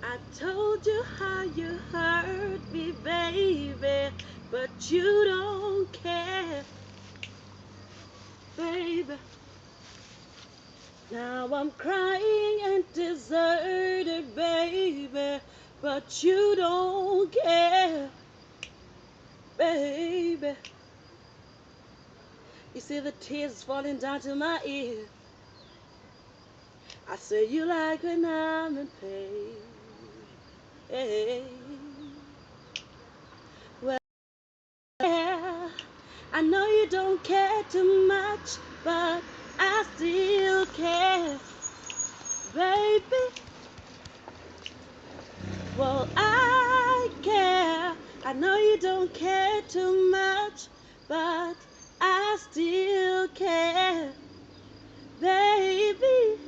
I told you how you hurt me, baby, but you don't care, baby. Now I'm crying and deserted, baby, but you don't care, baby. You see the tears falling down to my ear. I say you like when I'm in pain. Hey. Well, yeah, I know you don't care too much, but I still care, baby. Well, I care. I know you don't care too much, but I still care, baby.